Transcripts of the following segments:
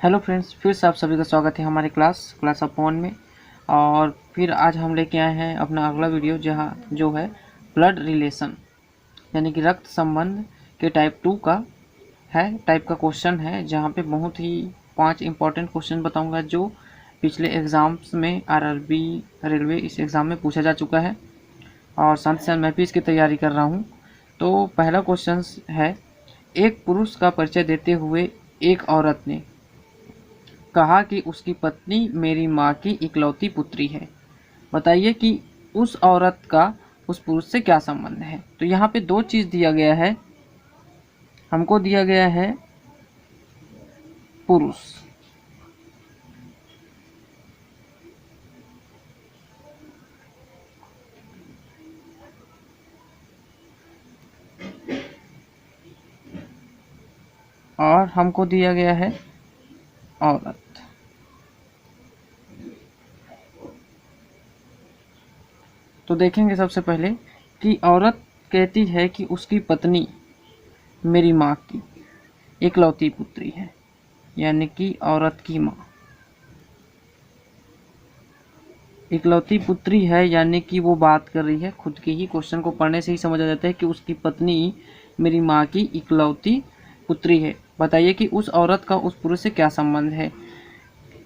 Hello friends, फिर से आप सभी का स्वागत है हमारे क्लास ऑफ वन में। और फिर आज हम लेके आए हैं अपना अगला वीडियो, जहां जो है ब्लड रिलेशन यानी कि रक्त संबंध के टाइप 2 का टाइप का क्वेश्चन है। जहां पे बहुत ही 5 इंपॉर्टेंट क्वेश्चन बताऊंगा जो पिछले एग्ज़ाम्स में आरआरबी रेलवे इस एग्ज़ाम में पूछा जा चुका है, और साथ ही साथ मैं भी इसकी तैयारी कर रहा हूँ। तो पहला क्वेश्चन है, एक पुरुष का परिचय देते हुए एक औरत ने कहा कि उसकी पत्नी मेरी माँ की इकलौती पुत्री है। बताइए कि उस औरत का उस पुरुष से क्या संबंध है। तो यहाँ पे दो चीज़ दिया गया है, हमको दिया गया है पुरुष, और हमको दिया गया है औरत। तो देखेंगे सबसे पहले कि औरत कहती है कि उसकी पत्नी मेरी माँ की इकलौती पुत्री है, यानी कि औरत की माँ इकलौती पुत्री है, यानी कि वो बात कर रही है खुद की ही। क्वेश्चन को पढ़ने से ही समझ आ जाता है कि उसकी पत्नी मेरी माँ की इकलौती पुत्री है। बताइए कि उस औरत का उस पुरुष से क्या संबंध है।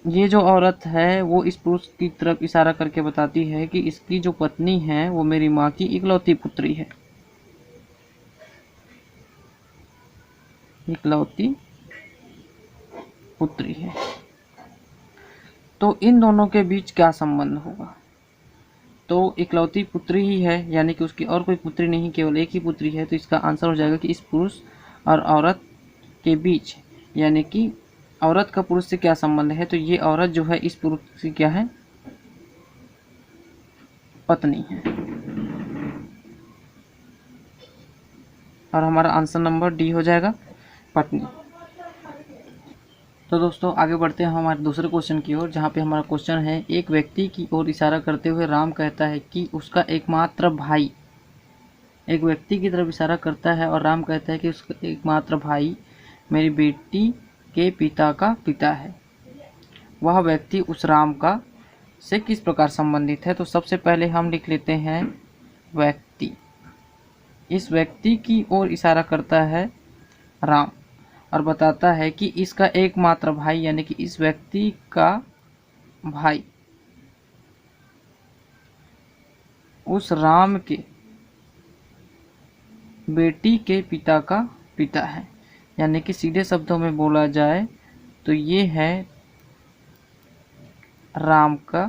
ये जो औरत है वो इस पुरुष की तरफ इशारा करके बताती है कि इसकी जो पत्नी है वो मेरी माँ की इकलौती पुत्री है, इकलौती पुत्री है। तो इन दोनों के बीच क्या संबंध होगा। तो इकलौती पुत्री ही है, यानी कि उसकी और कोई पुत्री नहीं, केवल एक ही पुत्री है। तो इसका आंसर हो जाएगा कि इस पुरुष और औरत के बीच, यानी कि औरत का पुरुष से क्या संबंध है। तो ये औरत जो है इस पुरुष की क्या है, पत्नी है। और हमारा आंसर नंबर डी हो जाएगा, पत्नी। तो दोस्तों आगे बढ़ते हैं हमारे दूसरे क्वेश्चन की ओर, जहाँ पे हमारा क्वेश्चन है, एक व्यक्ति की ओर इशारा करते हुए राम कहता है कि उसका एकमात्र भाई, एक व्यक्ति की तरफ इशारा करता है और राम कहता है कि उसका एकमात्र भाई मेरी बेटी के पिता का पिता है। वह व्यक्ति उस राम का से किस प्रकार संबंधित है। तो सबसे पहले हम लिख लेते हैं व्यक्ति। इस व्यक्ति की ओर इशारा करता है राम और बताता है कि इसका एकमात्र भाई, यानी कि इस व्यक्ति का भाई उस राम के बेटी के पिता का पिता है। यानी कि सीधे शब्दों में बोला जाए तो ये है राम का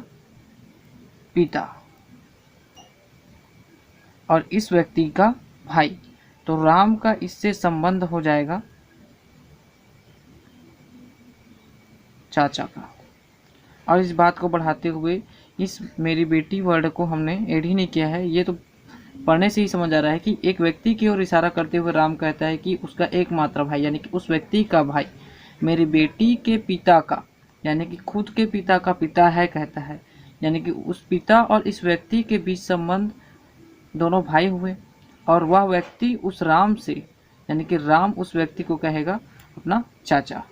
पिता और इस व्यक्ति का भाई। तो राम का इससे संबंध हो जाएगा चाचा का। और इस बात को बढ़ाते हुए इस मेरी बेटी वर्ड को हमने ऐड ही नहीं किया है, ये तो पढ़ने से ही समझ आ रहा है कि एक व्यक्ति की ओर इशारा करते हुए राम कहता है कि उसका एकमात्र भाई, यानी कि उस व्यक्ति का भाई मेरी बेटी के पिता का, यानी कि खुद के पिता का पिता है कहता है। यानी कि उस पिता और इस व्यक्ति के बीच संबंध, दोनों भाई हुए। और वह व्यक्ति उस राम से, यानी कि राम उस व्यक्ति को कहेगा अपना चाचा।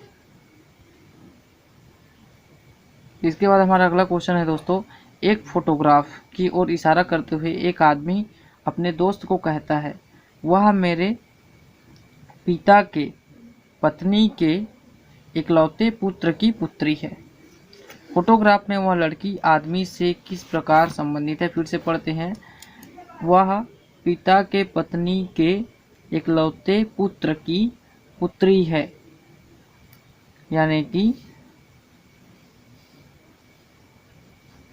इसके बाद हमारा अगला क्वेश्चन है दोस्तों, एक फोटोग्राफ की ओर इशारा करते हुए एक आदमी अपने दोस्त को कहता है, वह मेरे पिता के पत्नी के इकलौते पुत्र की पुत्री है। फोटोग्राफ में वह लड़की आदमी से किस प्रकार संबंधित है। फिर से पढ़ते हैं, वह पिता के पत्नी के इकलौते पुत्र की पुत्री है। यानी कि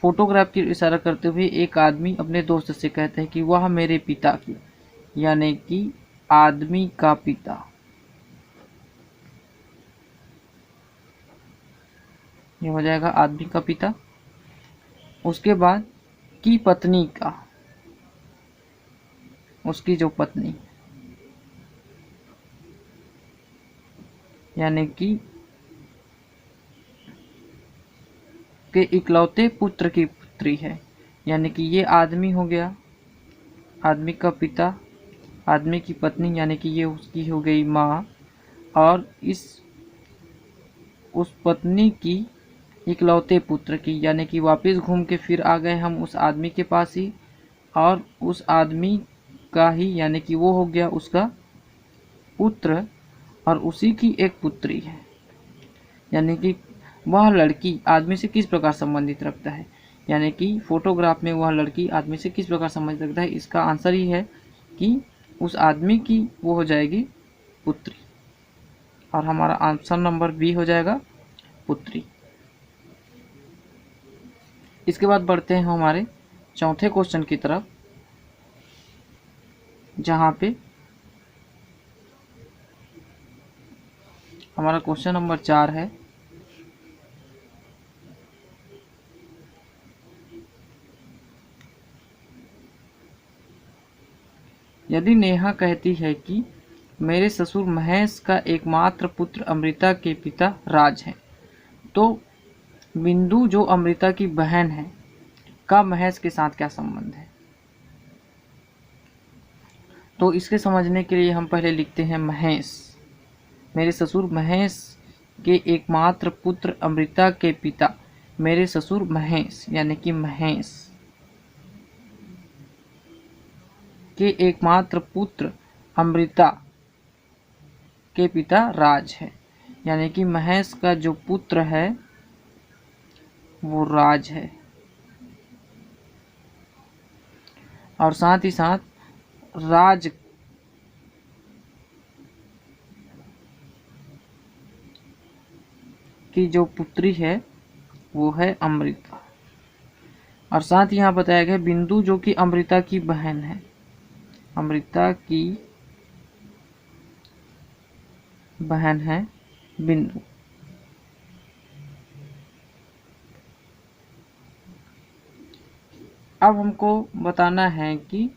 फोटोग्राफ की इशारा करते हुए एक आदमी अपने दोस्त से कहता है कि वह मेरे पिता की, यानी कि आदमी का पिता, ये हो जाएगा आदमी का पिता। उसके बाद की पत्नी का, उसकी जो पत्नी, यानी कि के इकलौते पुत्र की पुत्री है। यानी कि ये आदमी हो गया, आदमी का पिता, आदमी की पत्नी, यानी कि ये उसकी हो गई माँ। और उस पत्नी की इकलौते पुत्र की, यानी कि वापस घूम के फिर आ गए हम उस आदमी के पास ही, और उस आदमी का ही यानी कि वो हो गया उसका पुत्र, और उसी की एक पुत्री है। यानी कि वह लड़की आदमी से किस प्रकार संबंधित रखता है, यानी कि फोटोग्राफ में वह लड़की आदमी से किस प्रकार संबंधित रखता है, इसका आंसर ही है कि उस आदमी की वो हो जाएगी पुत्री, और हमारा आंसर नंबर बी हो जाएगा पुत्री। इसके बाद बढ़ते हैं हमारे चौथे क्वेश्चन की तरफ, जहाँ पे हमारा क्वेश्चन नंबर 4 है। यदि नेहा कहती है कि मेरे ससुर महेश का एकमात्र पुत्र अमृता के पिता राज हैं, तो बिंदु जो अमृता की बहन है का महेश के साथ क्या संबंध है। तो इसके समझने के लिए हम पहले लिखते हैं महेश, मेरे ससुर महेश के एकमात्र पुत्र अमृता के पिता, मेरे ससुर महेश यानी कि महेश के एकमात्र पुत्र अमृता के पिता राज है, यानी कि महेश का जो पुत्र है वो राज है। और साथ ही साथ राज की जो पुत्री है वो है अमृता। और साथ ही यहाँ बताया गया बिंदु जो कि अमृता की बहन है, अमृता की बहन है बिंदु। अब हमको बताना है कि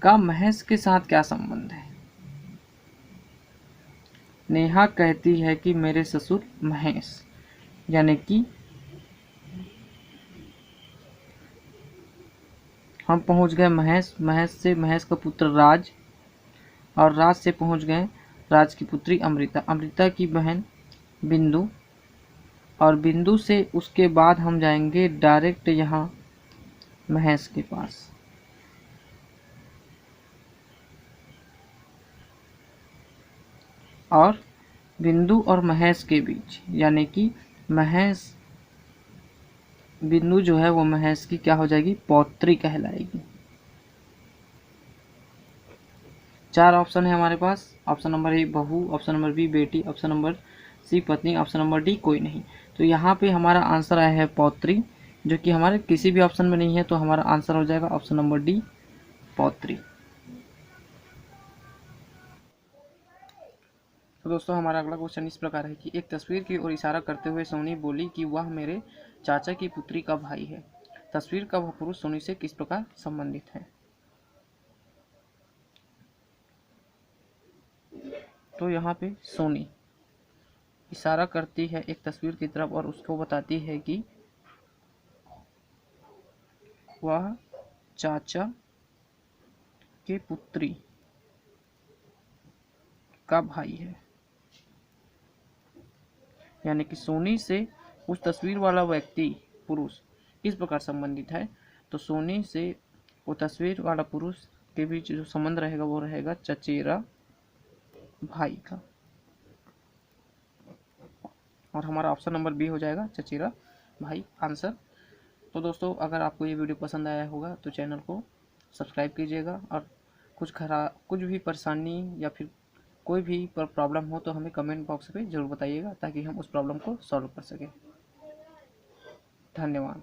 का महेश के साथ क्या संबंध है। नेहा कहती है कि मेरे ससुर महेश, यानी कि हम पहुंच गए महेश, महेश से महेश का पुत्र राज, और राज से पहुंच गए राज की पुत्री अमृता, अमृता की बहन बिंदु, और बिंदु से उसके बाद हम जाएंगे डायरेक्ट यहाँ महेश के पास। और बिंदु और महेश के बीच, यानी कि महेश बिंदु जो है वो महेश की क्या हो जाएगी, पौत्री कहलाएगी। 4 ऑप्शन है हमारे पास। ऑप्शन नंबर ए बहू, ऑप्शन नंबर बी बेटी, ऑप्शन नंबर सी पत्नी, ऑप्शन नंबर डी कोई नहीं। तो यहाँ पे हमारा आंसर आया है पौत्री, जो कि हमारे किसी भी ऑप्शन में नहीं है, तो हमारा आंसर हो जाएगा ऑप्शन नंबर डी पौत्री। तो दोस्तों हमारा अगला क्वेश्चन इस प्रकार है कि एक तस्वीर की ओर इशारा करते हुए सोनी बोली कि वह मेरे चाचा की पुत्री का भाई है। तस्वीर का वह पुरुष सोनी से किस प्रकार संबंधित है। तो यहाँ पे सोनी इशारा करती है एक तस्वीर की तरफ और उसको बताती है कि वह चाचा के पुत्री का भाई है, यानी कि सोनी से उस तस्वीर वाला व्यक्ति पुरुष किस प्रकार संबंधित है। तो सोनी से वो तस्वीर वाला पुरुष के बीच जो संबंध रहेगा वो रहेगा चचेरा भाई का, और हमारा ऑप्शन नंबर बी हो जाएगा चचेरा भाई आंसर। तो दोस्तों अगर आपको ये वीडियो पसंद आया होगा तो चैनल को सब्सक्राइब कीजिएगा, और कुछ भी परेशानी या फिर कोई भी प्रॉब्लम हो तो हमें कमेंट बॉक्स पे ज़रूर बताइएगा, ताकि हम उस प्रॉब्लम को सॉल्व कर सकें। धन्यवाद।